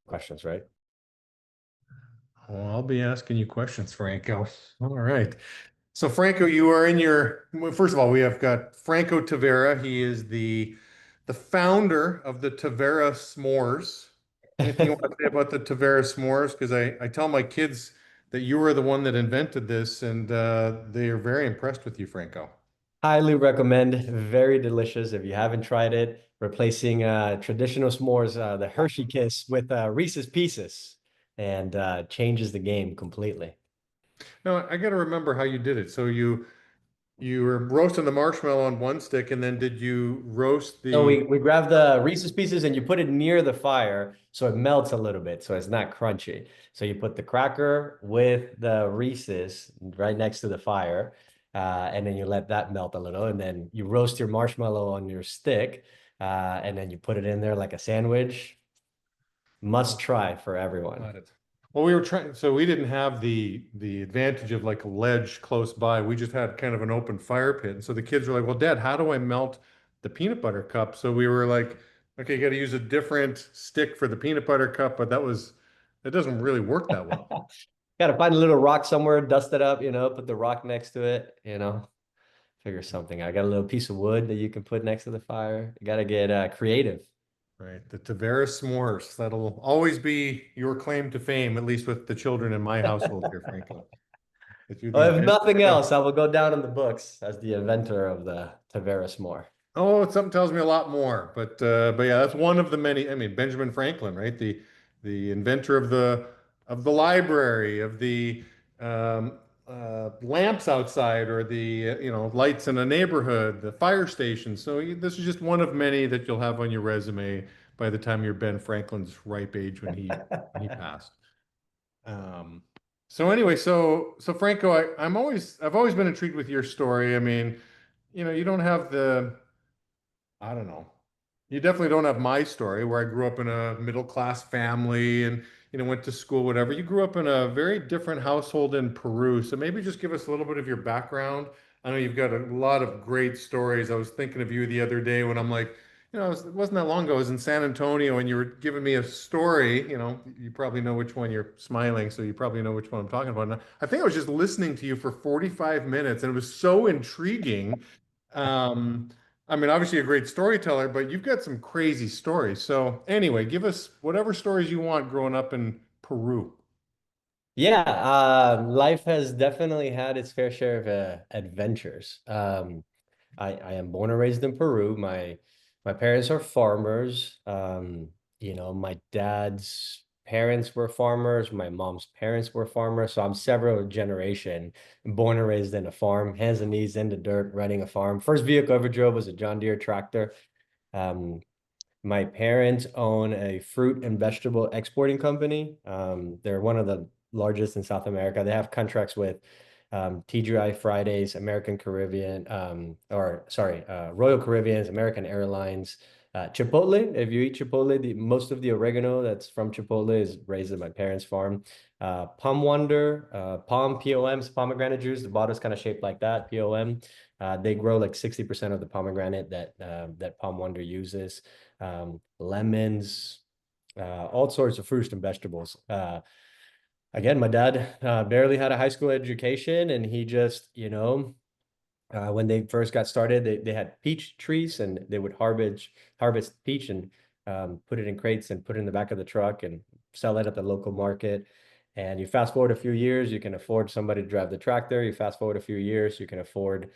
questions, right? Well, I'll be asking you questions, Franco. All right. So, Franco, you are in your, well, first of all, we have got Franco Tavera. He is the founder of the Tavera s'mores. Anything you want to say about the Tavera s'mores? Because I tell my kids that you were the one that invented this, and they are very impressed with you, Franco. Highly recommend. Very delicious. If you haven't tried it, replacing traditional s'mores, the Hershey Kiss with Reese's Pieces, and changes the game completely. Now, I got to remember how you did it. So you were roasting the marshmallow on one stick, and then did you roast So the we grab the Reese's Pieces and you put it near the fire so it melts a little bit, so it's not crunchy. So you put the cracker with the Reese's right next to the fire, and then you let that melt a little, and then you roast your marshmallow on your stick, and then you put it in there like a sandwich. Must try for everyone. Got it. Well, we were trying, so we didn't have the advantage of like a ledge close by. We just had kind of an open fire pit. And so the kids were like, "Well, Dad, how do I melt the peanut butter cup?" So we were like, "Okay, you got to use a different stick for the peanut butter cup," but it doesn't really work that well. Got to find a little rock somewhere, dust it up, put the rock next to it, figure something. I got a little piece of wood that you can put next to the fire. You got to get creative. Right. The Tavera s'mores. That'll always be your claim to fame, at least with the children in my household here, Franco. That you're the Well, if inventor nothing of. else, I will go down in the books as the inventor of the Tavera s'more. Oh, something tells me a lot more. But yeah, that's one of the many. I mean, Benjamin Franklin, right? The inventor of the library, of the lamps outside, or the lights in a neighborhood, the fire station. So this is just one of many that you'll have on your resume by the time you're Ben Franklin's ripe age when he passed. Um, so anyway, so Franco, I've always been intrigued with your story. I mean, you don't have I don't know. You definitely don't have my story where I grew up in a middle class family and went to school, whatever. You grew up in a very different household in Peru. So maybe just give us a little bit of your background. I know you've got a lot of great stories. I was thinking of you the other day when I'm like, it wasn't that long ago. I was in San Antonio and you were giving me a story. You probably know which one you're smiling, so you probably know which one I'm talking about. And I think I was just listening to you for 45 minutes and it was so intriguing. Um, I mean, obviously a great storyteller, but you've got some crazy stories. So anyway, give us whatever stories you want growing up in Peru. Yeah, life has definitely had its fair share of adventures. I am born and raised in Peru. My parents are farmers. My dad's parents were farmers. My mom's parents were farmers. So I'm several generation born and raised in a farm, hands and knees in the dirt, running a farm. First vehicle I ever drove was a John Deere tractor. Um, my parents own a fruit and vegetable exporting company. They're one of the largest in South America. They have contracts with TGI Fridays, American Caribbean, or sorry, Royal Caribbeans, American Airlines, Chipotle. If you eat Chipotle, most of the oregano that's from Chipotle is raised at my parents' farm. Palm Wonder, POMs, pomegranate juice. The bottle's kind of shaped like that, POM. They grow like 60% of the pomegranate that Palm Wonder uses. Lemons, all sorts of fruits and vegetables. Again, my dad barely had a high school education, and he just, when they first got started, they had peach trees, and they would harvest peach and put it in crates and put it in the back of the truck and sell it at the local market. And you fast forward a few years, you can afford somebody to drive the tractor. You fast forward a few years, you can afford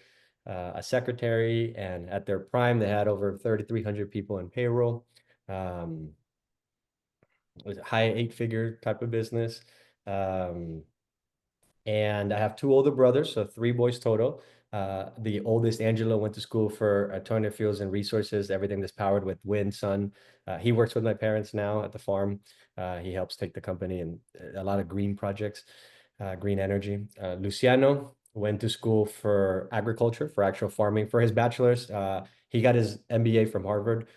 a secretary. And at their prime, they had over 3,300 people in payroll. Um, it was a high eight-figure type of business. Um, and I have two older brothers, so three boys total. The oldest, Angelo, went to school for Atonia Fuels and Resources, everything that's powered with wind, sun. He works with my parents now at the farm. He helps take the company and a lot of green projects, green energy. Luciano went to school for agriculture, for actual farming, for his bachelor's. He got his MBA from Harvard.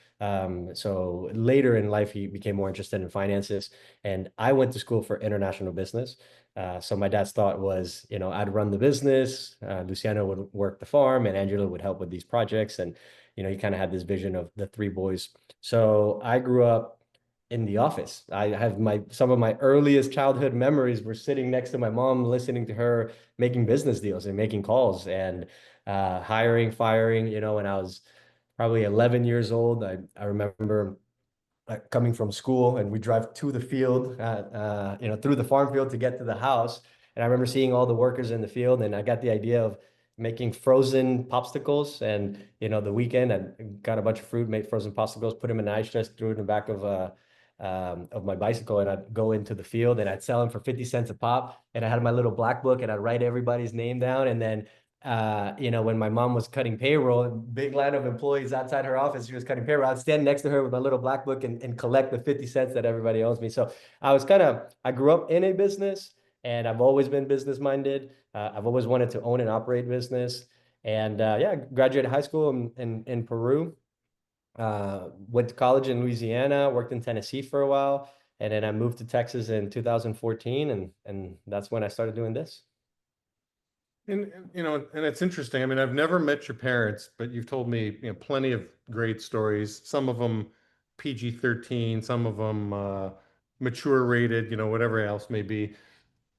So later in life, he became more interested in finances. And I went to school for international business. So my dad's thought was, I'd run the business, Luciano would work the farm, and Angela would help with these projects. And, he kind of had this vision of the three boys. So I grew up in the office. I have some of my earliest childhood memories were sitting next to my mom, listening to her making business deals and making calls and hiring, firing. When I was probably 11 years old, I remember coming from school and we drive to the field, through the farm field to get to the house. And I remember seeing all the workers in the field and I got the idea of making frozen popsicles. And, the weekend I got a bunch of fruit, made frozen popsicles, put them in an ice chest, threw it in the back of my bicycle, and I'd go into the field and I'd sell them for 50 cents a pop. And I had my little black book and I'd write everybody's name down. And then when my mom was cutting payroll, big line of employees outside her office, she was cutting payroll. I'd stand next to her with my little black book and collect the 50 cents that everybody owes me. So I grew up in a business and I've always been business minded. I've always wanted to own and operate business. And yeah, graduated high school in Peru, went to college in Louisiana, worked in Tennessee for a while. And then I moved to Texas in 2014. And that's when I started doing this. And it's interesting. I mean, I've never met your parents, but you've told me, plenty of great stories. Some of them PG-13, some of them mature rated, whatever else may be.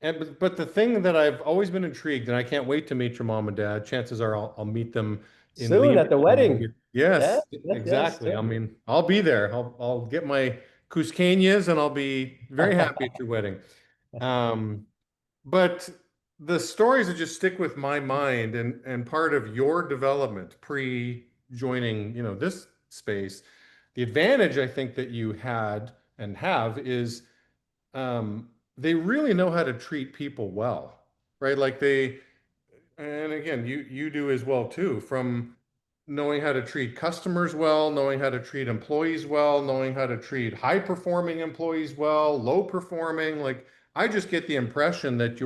And but the thing that I've always been intrigued, and I can't wait to meet your mom and dad. Chances are I'll meet them in Soon Lima. at the wedding. Yes, Yes, yes, yes, exactly. I soon. mean, I'll be there. I'll get my Cusqueñas and I'll be very happy at your wedding. Um, but the stories that just stick with my mind and part of your development pre joining, this space, the advantage I think that you had and have is they really know how to treat people well, right? Like and again, you do as well too, from knowing how to treat customers well, knowing how to treat employees well, knowing how to treat high performing employees well, low performing. Like I just get the impression that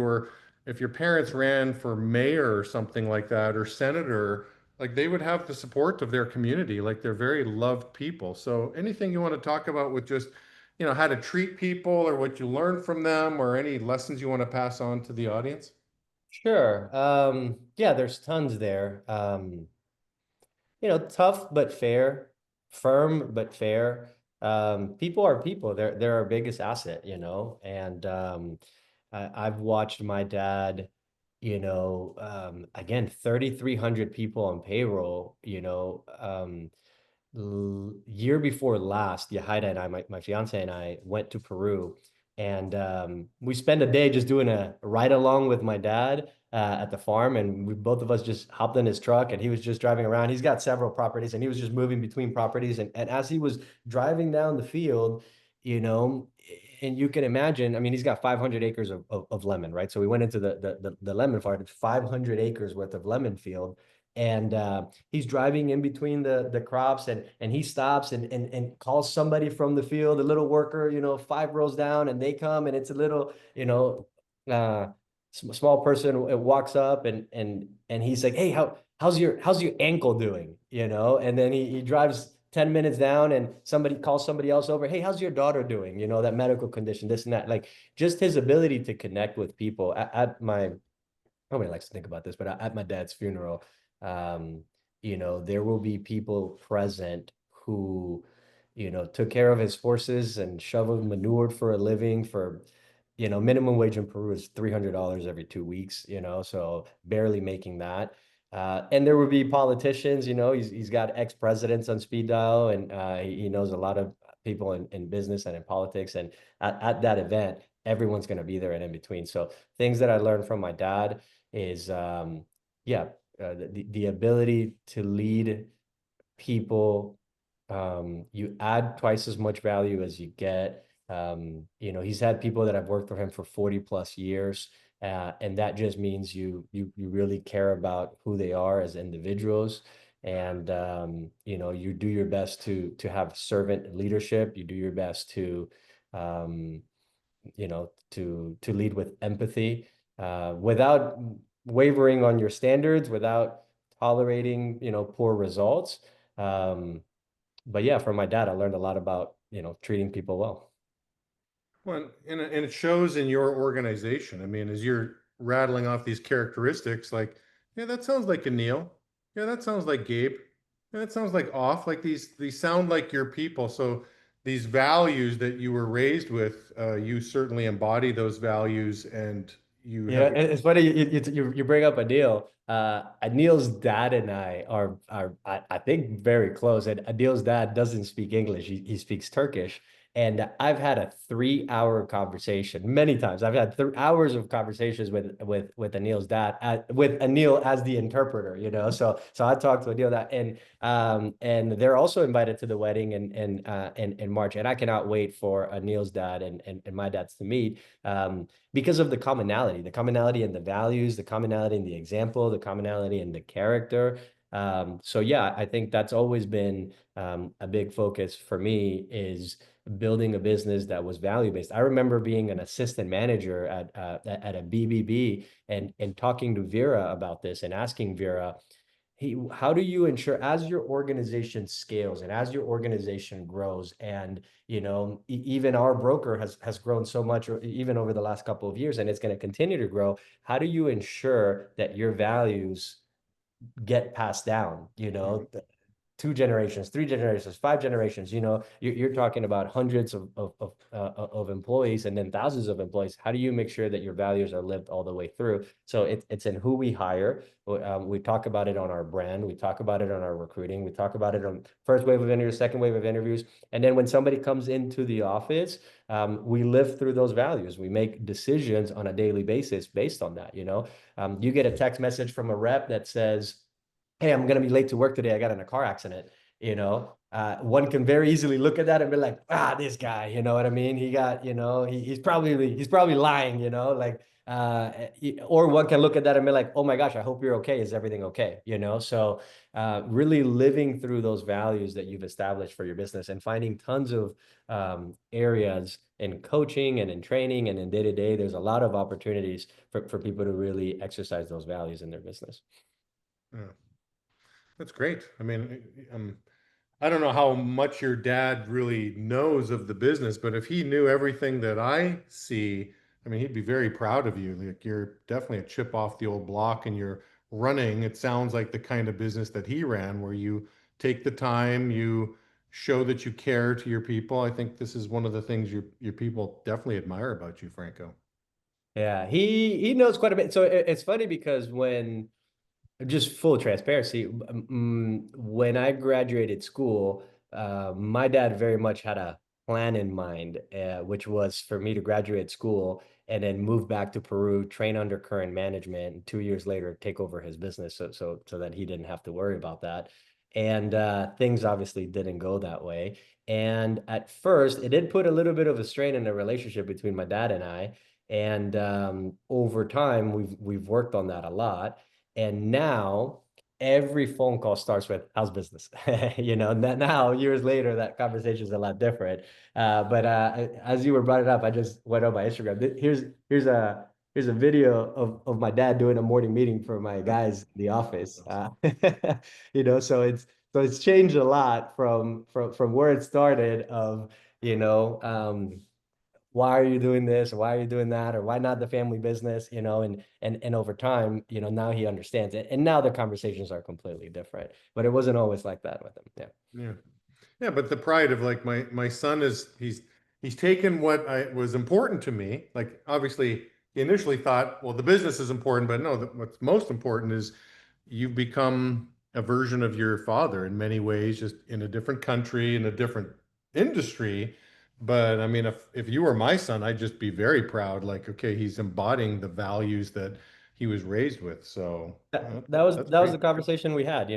if your parents ran for mayor or something like that or senator, like they would have the support of their community. Like they're very loved people. So anything you want to talk about with just, how to treat people or what you learned from them or any lessons you want to pass on to the audience? Sure. Yeah, there's tons there. Tough but fair, firm but fair. People are people. They're our biggest asset, and I've watched my dad, again, 3,300 people on payroll, year before last, Yahaira and I, my fiance and I went to Peru, and we spent a day just doing a ride along with my dad at the farm, and we both of us just hopped in his truck, and he was just driving around. He's got several properties, and he was just moving between properties, and as he was driving down the field, you know. And you can imagine, I mean, he's got 500 acres of lemon, right? So we went into the lemon farm, it's 500 acres worth of lemon field. And he's driving in between the crops and he stops and calls somebody from the field, a little worker, 5 rows down, and they come and it's a little, uh small person walks up and he's like, hey, how's your ankle doing? And then he drives 10 minutes down and somebody calls somebody else over, hey, how's your daughter doing? That medical condition, this and that. Like just his ability to connect with people at my nobody likes to think about this, but at my dad's funeral, um, there will be people present who, took care of his horses and shoveled manure for a living for, minimum wage in Peru is $300 every 2 weeks, so barely making that. And there will be politicians, he's got ex-presidents on speed dial and he knows a lot of people in business and in politics. And at that event, everyone's going to be there and in between. So things that I learned from my dad is yeah, the ability to lead people. You add twice as much value as you get. He's had people that have worked for him for 40 plus years, and that just means you really care about who they are as individuals. And you do your best to have servant leadership. You do your best to um, to lead with empathy, without wavering on your standards, without tolerating, poor results. Um, but yeah, from my dad, I learned a lot about, treating people well. Well, and it shows in your organization. I mean, as you're rattling off these characteristics, like, yeah, that sounds like a Neil. Yeah, that sounds like Gabe. Yeah, that sounds like off. Like these sound like your people. So these values that you were raised with, you certainly embody those values, and you Yeah, have. it's funny you bring up Anil. Anil's dad and I are I think very close. And Anil's dad doesn't speak English; he speaks Turkish. And I've had a 3 hour conversation many times. I've had th hours of conversations with Anil's dad, with Anil as the interpreter. So I talked to Anil that, and they're also invited to the wedding in March. And I cannot wait for Anil's dad and my dad's to meet. Because of the commonality in the values, the commonality in the example, the commonality in the character. So yeah, I think that's always been a big focus for me is building a business that was value based. I remember being an assistant manager at a BBB and talking to Vera about this and asking Vera, how do you ensure as your organization scales and as your organization grows and even our broker has grown so much even over the last couple of years and it's going to continue to grow, how do you ensure that your values get passed down, Mhm. 2 generations, 3 generations, 5 generations, you're talking about hundreds of employees and then thousands of employees. How do you make sure that your values are lived all the way through? So it's in who we hire. We talk about it on our brand. We talk about it on our recruiting. We talk about it on first wave of interviews, second wave of interviews. And then when somebody comes into the office, we live through those values. We make decisions on a daily basis based on that. You get a text message from a rep that says, hey, I'm gonna be late to work today. I got in a car accident. One can very easily look at that and be like, this guy, you know what I mean? He got, he's probably lying, like, or one can look at that and be like, oh my gosh, I hope you're okay. Is everything okay? So really living through those values that you've established for your business and finding tons of areas in coaching and in training and in day to day. There's a lot of opportunities for people to really exercise those values in their business. Yeah, that's great. I mean, I don't know how much your dad really knows of the business, but if he knew everything that I see, I mean, he'd be very proud of you. Like you're definitely a chip off the old block, and you're running. It sounds like the kind of business that he ran, where you take the time, you show that you care to your people. I think this is one of the things your people definitely admire about you, Franco. Yeah, he knows quite a bit. So it's funny because when just full transparency, when I graduated school, my dad very much had a plan in mind, which was for me to graduate school and then move back to Peru, train under current management, and 2 years later take over his business, so that he didn't have to worry about that. And things obviously didn't go that way. And at first, it did put a little bit of a strain in the relationship between my dad and I. And over time, we've worked on that a lot. And now every phone call starts with "How's business?" That now years later, that conversation is a lot different. But as you were brought it up, I just went on my Instagram. Here's a video of my dad doing a morning meeting for my guys in the office. So it's changed a lot from where it started of you know why are you doing this or why are you doing that or why not the family business, and over time, now he understands it and now the conversations are completely different, but it wasn't always like that with him. Yeah. Yeah. Yeah, but the pride of like my son is he's taken what I was important to me. Like obviously he initially thought, well, the business is important, but no, what's most important is you've become a version of your father in many ways, just in a different country, in a different industry. But I mean, if you were my son, I'd just be very proud. Like, okay, he's embodying the values that he was raised with. So that's That was great. the conversation we had.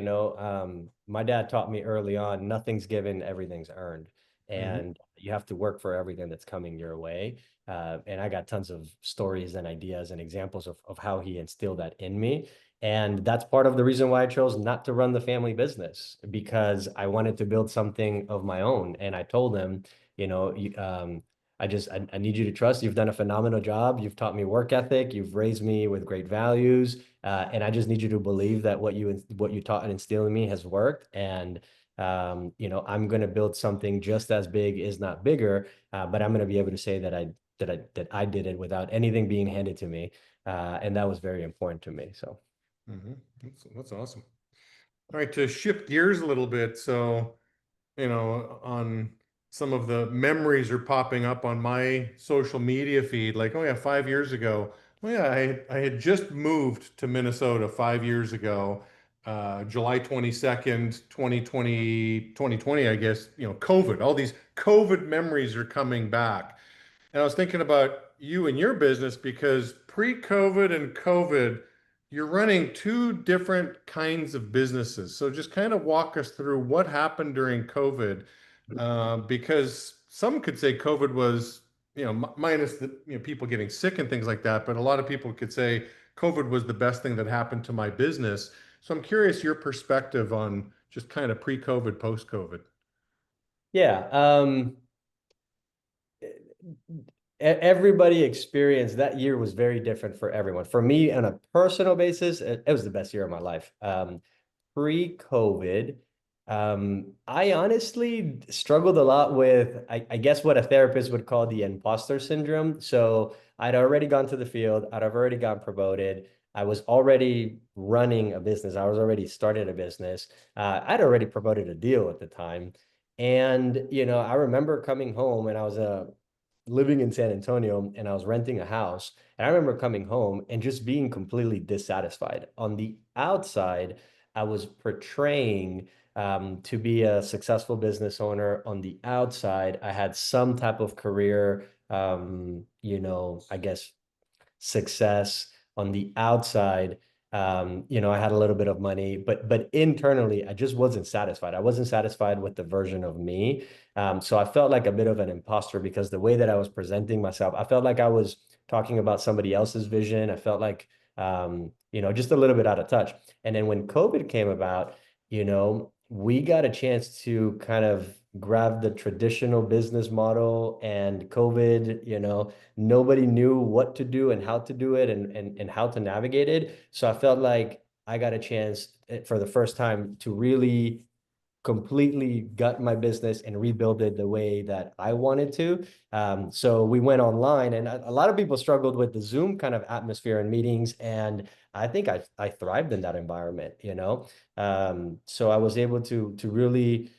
My dad taught me early on, nothing's given, everything's earned. Hmm. And you have to work for everything that's coming your way. And I got tons of stories and ideas and examples of how he instilled that in me. And that's part of the reason why I chose not to run the family business, because I wanted to build something of my own. And I told him, I need you to trust. You've done a phenomenal job. You've taught me work ethic. You've raised me with great values. And I just need you to believe that what you taught and instilled in me has worked. And I'm going to build something just as big, is not bigger, but I'm going to be able to say that I did it without anything being handed to me, and that was very important to me. So. Hmm. That's awesome. All right, to shift gears a little bit. So, on some of the memories are popping up on my social media feed. Like, oh yeah, 5 years ago. Oh yeah, I had just moved to Minnesota 5 years ago, July 22nd, 2020, I guess, COVID, all these COVID memories are coming back. And I was thinking about you and your business because pre-COVID and COVID, you're running two different kinds of businesses. So just kind of walk us through what happened during COVID, because some could say COVID was, minus the, people getting sick and things like that, but a lot of people could say COVID was the best thing that happened to my business. So I'm curious your perspective on just kind of pre-COVID, post-COVID. Yeah. Everybody experienced that year was very different for everyone. For me, on a personal basis, it was the best year of my life. Pre-COVID, I honestly struggled a lot with, I guess, what a therapist would call the imposter syndrome. So I'd already gone to the field, I'd have already gotten promoted. I was already running a business. I was already starting a business. I'd already promoted a deal at the time. And, I remember coming home and I was living in San Antonio and I was renting a house. And I remember coming home and just being completely dissatisfied. On the outside, I was portraying to be a successful business owner. On the outside, I had some type of career, I guess success on the outside. I had a little bit of money, but internally, I just wasn't satisfied. I wasn't satisfied with the version of me. So I felt like a bit of an imposter because the way that I was presenting myself, I felt like I was talking about somebody else's vision. I felt like just a little bit out of touch. And then when COVID came about, we got a chance to kind of grab the traditional business model and COVID, nobody knew what to do and how to do it and how to navigate it. So I felt like I got a chance for the first time to really completely gut my business and rebuild it the way that I wanted to. So we went online, and a lot of people struggled with the Zoom kind of atmosphere and meetings. And I think I thrived in that environment, So I was able to really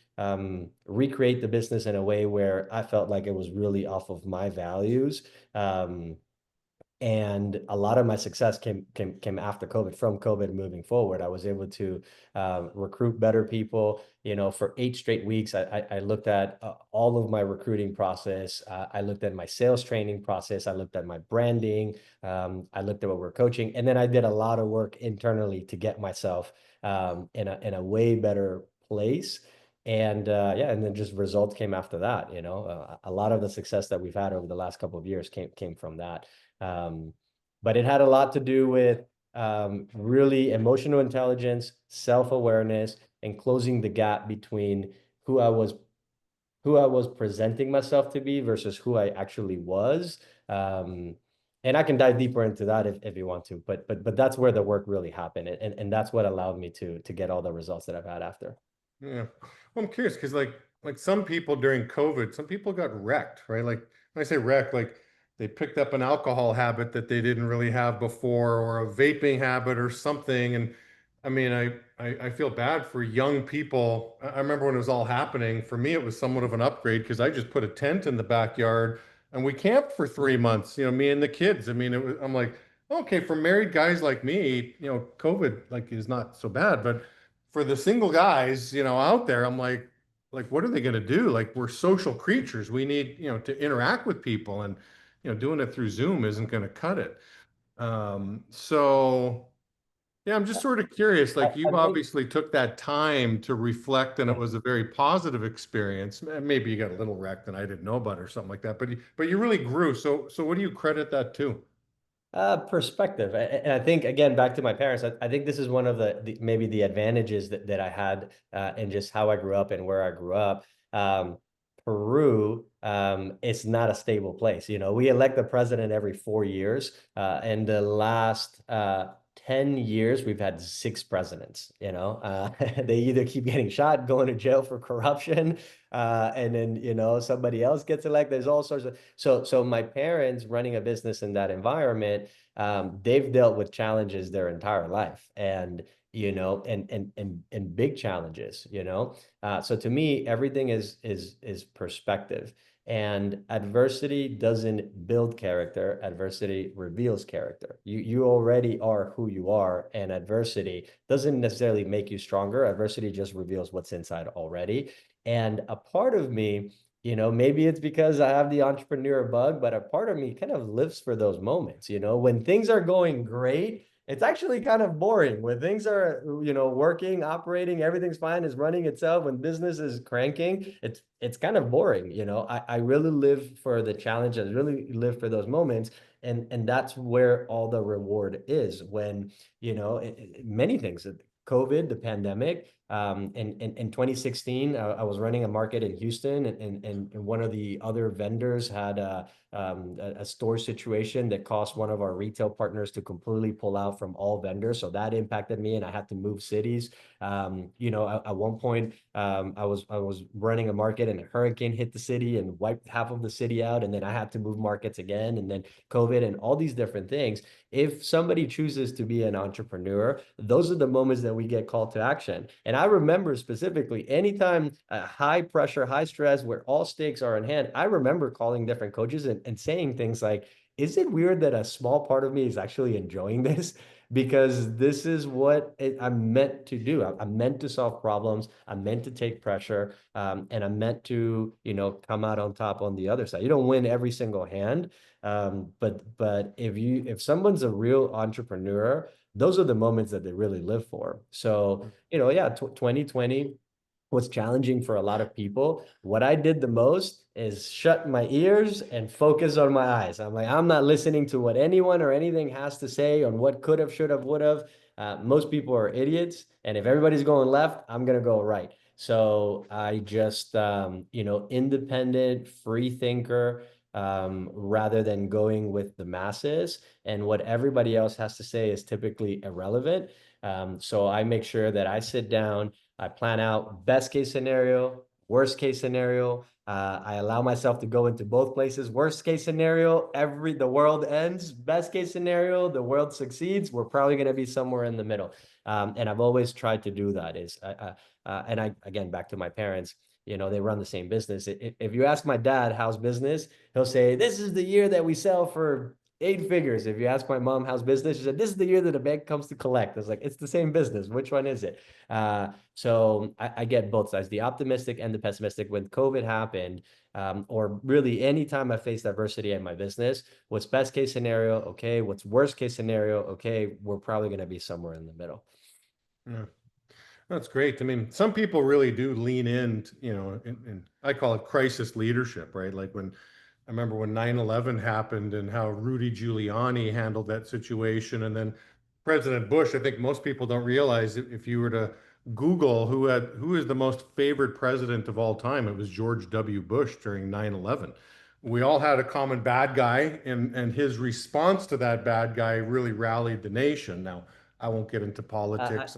recreate the business in a way where I felt like it was really off of my values. And a lot of my success came after COVID. From COVID moving forward, I was able to recruit better people. For 8 straight weeks, I looked at all of my recruiting process. I looked at my sales training process. I looked at my branding. I looked at what we're coaching, and then I did a lot of work internally to get myself in a way better place. And yeah, and then just results came after that. A lot of the success that we've had over the last couple of years came from that. Um, but it had a lot to do with really emotional intelligence, self-awareness, and closing the gap between who I was who I was presenting myself to be versus who I actually was. And I can dive deeper into that if you want to, but that's where the work really happened, and that's what allowed me to get all the results that I've had after. Yeah. Well, I'm curious because like some people during COVID, some people got wrecked, right? Like when I say wrecked, like they picked up an alcohol habit that they didn't really have before or a vaping habit or something. And I mean, I feel bad for young people. I remember when it was all happening, for me, it was somewhat of an upgrade because I just put a tent in the backyard and we camped for 3 months, me and the kids. I mean, I'm like, okay, for married guys like me, COVID like is not so bad, but for the single guys, out there, I'm like, what are they going to do? Like, we're social creatures. We need, to interact with people, and doing it through Zoom isn't going to cut it. So yeah, I'm just sort of curious. I, Like, I you think obviously took that time to reflect, and it was a very positive experience. Maybe you got a little wrecked, and I didn't know about it or something like that. But you really grew. So what do you credit that to? Perspective. And I think, again, back to my parents, I think this is one of maybe the advantages that I had in just how I grew up and where I grew up. Um, Peru, it's not a stable place. We elect the president every 4 years. In the last 10 years, we've had 6 presidents. They either keep getting shot, going to jail for corruption, and then, somebody else gets elected. There's all sorts of so my parents running a business in that environment, they've dealt with challenges their entire life. And and big challenges, so to me, everything is perspective. And adversity doesn't build character. Adversity reveals character. You already are who you are, and adversity doesn't necessarily make you stronger. Adversity just reveals what's inside already. And a part of me, maybe it's because I have the entrepreneur bug, but a part of me kind of lives for those moments. When things are going great, it's actually kind of boring. When things are, working, operating, everything's fine, is running itself. When business is cranking, it's kind of boring. I really live for the challenge. I really live for those moments. And that's where all the reward is when, many things, COVID, the pandemic. In 2016, I was running a market in Houston, and one of the other vendors had a store situation that caused one of our retail partners to completely pull out from all vendors. So that impacted me, and I had to move cities. At one point, I was running a market, and a hurricane hit the city and wiped half of the city out, and then I had to move markets again, and then COVID and all these different things. If somebody chooses to be an entrepreneur, those are the moments that we get called to action. And I remember specifically, anytime high pressure, high stress, where all stakes are in hand, I remember calling different coaches and saying things like, is it weird that a small part of me is actually enjoying this? Because this is what I'm meant to do. I'm meant to solve problems. I'm meant to take pressure, and I'm meant to, come out on top on the other side. You don't win every single hand, but if someone's a real entrepreneur, those are the moments that they really live for. So, yeah, 2020 was challenging for a lot of people. What I did the most is shut my ears and focus on my eyes. I'm like, I'm not listening to what anyone or anything has to say on what could have, should have, would have. Most people are idiots. And if everybody's going left, I'm going to go right. So I just, independent, free thinker, rather than going with the masses. And what everybody else has to say is typically irrelevant. So I make sure that I sit down, I plan out best case scenario, worst case scenario. I allow myself to go into both places. Worst case scenario, the world ends. Best case scenario, the world succeeds. We're probably going to be somewhere in the middle. And I've always tried to do that. And I, again, back to my parents, they run the same business. If you ask my dad how's business, he'll say, this is the year that we sell for 8 figures. If you ask my mom how's business, she said, this is the year that a bank comes to collect. It's like, it's the same business. Which one is it? So I get both sides, the optimistic and the pessimistic. When COVID happened, or really anytime I faced adversity in my business, what's best case scenario? Okay. What's worst case scenario? Okay. We're probably going to be somewhere in the middle. Yeah. That's great. I mean, some people really do lean in, and I call it crisis leadership, right? Like I remember when 9/11 happened and how Rudy Giuliani handled that situation. And then President Bush, I think most people don't realize if you were to Google who is the most favored president of all time, it was George W. Bush during 9/11. We all had a common bad guy, and his response to that bad guy really rallied the nation. Now, I won't get into Uh, politics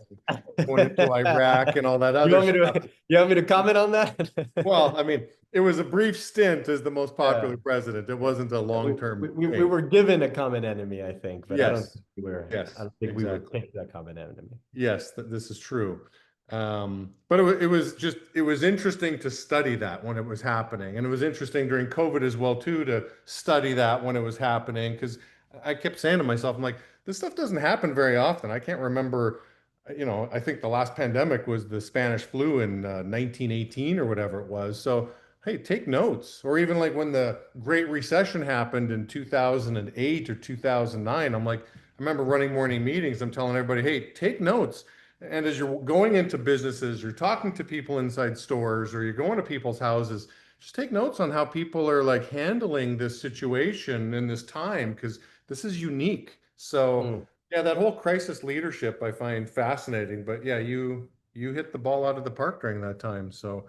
going into Iraq and all that you other want me stuff. to you want me to comment on that? Well, I mean, it was a brief stint as the most Yeah. popular president. It wasn't a Yeah, long-term we change. were given a common enemy, I think, but Yes, I yes, don't think we were exactly. picked that common enemy. Yes, this is true. But it was interesting to study that when it was happening, and it was interesting during COVID as well too to study that when it was happening because I kept saying to myself, I'm like, this stuff doesn't happen very often. I can't remember, I think the last pandemic was the Spanish flu in 1918 or whatever it was. So hey, take notes. Or even like when the Great Recession happened in 2008 or 2009, I'm like, I remember running morning meetings. I'm telling everybody, hey, take notes. And as you're going into businesses, you're talking to people inside stores, or you're going to people's houses, just take notes on how people are like handling this situation in this time, because this is unique. So Mm. yeah, that whole crisis leadership I find fascinating. But yeah, you hit the ball out of the park during that time. So,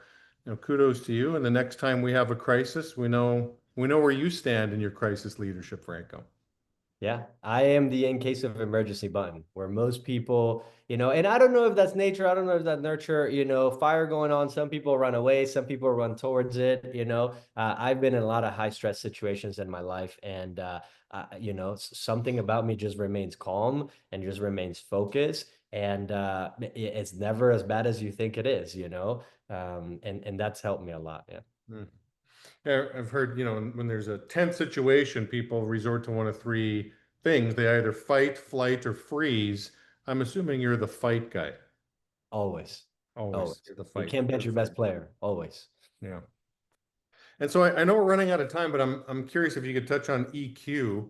kudos to you. And the next time we have a crisis, we know where you stand in your crisis leadership, Franco. Yeah, I am the in case of emergency button where most people, and I don't know if that's nature, I don't know if that's nurture, fire going on. Some people run away, some people run towards it. I've been in a lot of high stress situations in my life, and something about me just remains calm and just remains focused. and it's never as bad as you think it is, and that's helped me a lot. Yeah. Mm. Yeah, I've heard, when there's a tense situation, people resort to one of three things. They either fight, flight, or freeze. I'm assuming you're the fight guy. Always, Always. always. You're the You fight. can't You're bench the your fight. best player. Always. Yeah. And so I know we're running out of time, but I'm curious if you could touch on EQ.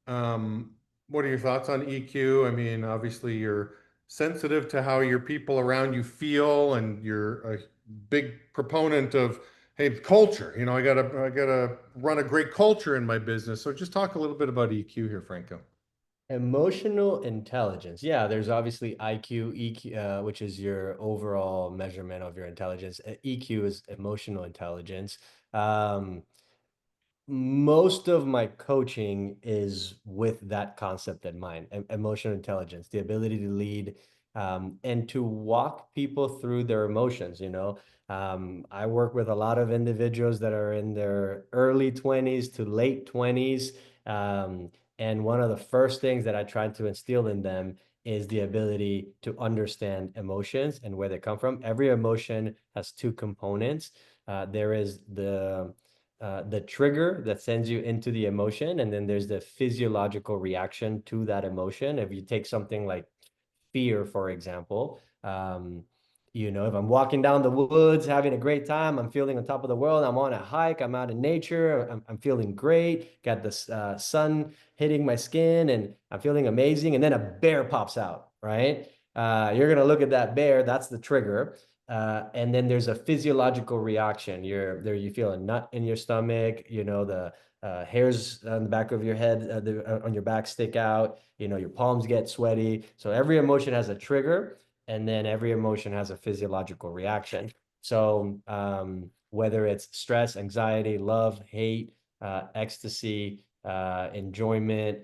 Um, what are your thoughts on EQ? I mean, obviously you're sensitive to how your people around you feel, and you're a big proponent of, hey, culture. I gotta run a great culture in my business. So just talk a little bit about EQ here, Franco. Emotional intelligence. Yeah, there's obviously IQ, EQ, which is your overall measurement of your intelligence. EQ is emotional intelligence. Um, Most of my coaching is with that concept in mind, emotional intelligence, the ability to lead, and to walk people through their emotions. I work with a lot of individuals that are in their early 20s to late 20s. And one of the first things that I try to instill in them is the ability to understand emotions and where they come from. Every emotion has two components. There is the trigger that sends you into the emotion, and then there's the physiological reaction to that emotion. If you take something like fear, for example, if I'm walking down the woods, having a great time, I'm feeling on top of the world, I'm on a hike, I'm out in nature, I'm feeling great, got the sun hitting my skin, and I'm feeling amazing. And then a bear pops out, right? You're going to look at that bear, that's the trigger. And then there's a physiological reaction. You feel a nut in your stomach, the hairs on the back of your head, on your back stick out, your palms get sweaty. So every emotion has a trigger, and then every emotion has a physiological reaction. So whether it's stress, anxiety, love, hate, ecstasy, enjoyment,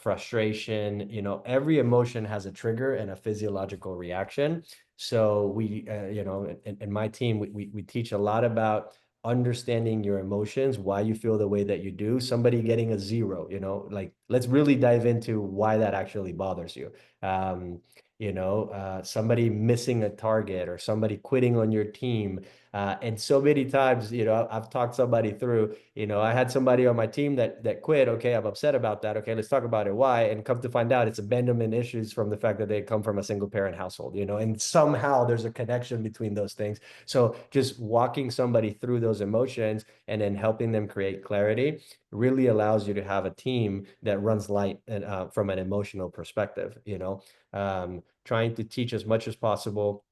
frustration, every emotion has a trigger and a physiological reaction. So in my team, we teach a lot about understanding your emotions, why you feel the way that you do. Somebody getting a zero, like let's really dive into why that actually bothers you. Somebody missing a target or somebody quitting on your team. And so many times, I've talked somebody through, I had somebody on my team that quit. Okay, I'm upset about that. Okay, let's talk about it. Why? And come to find out it's abandonment issues from the fact that they come from a single parent household, and somehow there's a connection between those things. So just walking somebody through those emotions and then helping them create clarity really allows you to have a team that runs light and from an emotional perspective, trying to teach as much as possible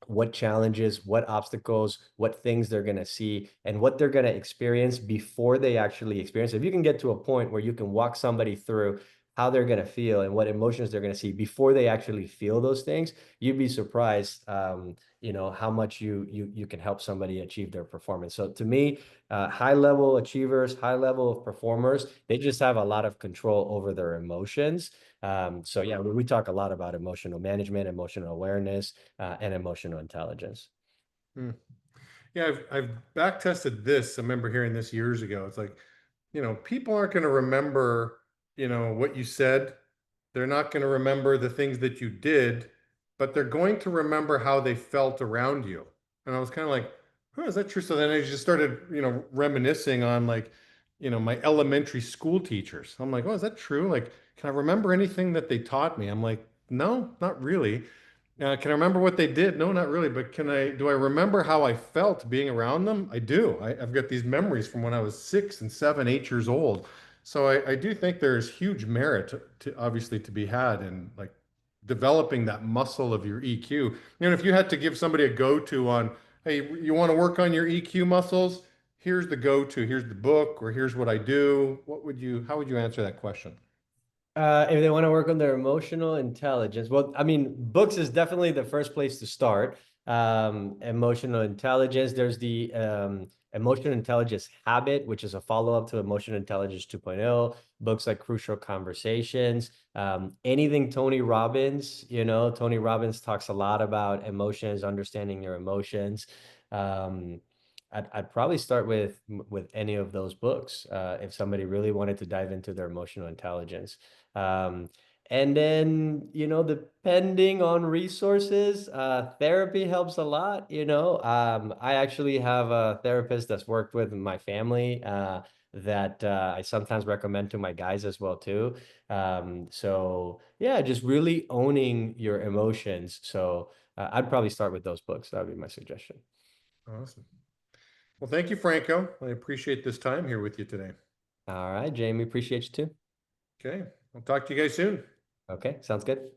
what challenges, what obstacles, what things they're going to see, and what they're going to experience before they actually experience. If you can get to a point where you can walk somebody through how they're going to feel and what emotions they're going to see before they actually feel those things, you'd be surprised, how much you can help somebody achieve their performance. So to me, high level achievers, high level of performers, they just have a lot of control over their emotions. So yeah, we talk a lot about emotional management, emotional awareness, and emotional intelligence. Hmm. Yeah, I've back tested this. I remember hearing this years ago. It's like, people aren't going to remember, what you said. They're not going to remember the things that you did, but they're going to remember how they felt around you. And I was kind of like, huh, is that true? So then I just started, reminiscing on, like, my elementary school teachers. I'm like, oh, is that true? Like, can I remember anything that they taught me? I'm like, no, not really. Can I remember what they did? No, not really. But do I remember how I felt being around them? I do. I've got these memories from when I was 6 and 7, 8 years old. So I do think there's huge merit to obviously to be had in, like, developing that muscle of your EQ. If you had to give somebody a go-to on, hey, you want to work on your EQ muscles? Here's the go-to. Here's the book, or here's what I do. How would you answer that question? If they want to work on their emotional intelligence, well, I mean, books is definitely the first place to start. Emotional intelligence, there's the emotional intelligence habit, which is a follow-up to emotional intelligence 2.0. Books like Crucial Conversations, anything Tony Robbins, Tony Robbins talks a lot about emotions, understanding your emotions. I'd probably start with any of those books if somebody really wanted to dive into their emotional intelligence. Um, And then, depending on resources, therapy helps a lot, I actually have a therapist that's worked with my family, that I sometimes recommend to my guys as well too. So yeah, just really owning your emotions. So I'd probably start with those books. That would be my suggestion. Awesome. Well, thank you, Franco. I appreciate this time here with you today. All right, Jamie, appreciate you too. Okay. I'll talk to you guys soon. Okay, sounds good.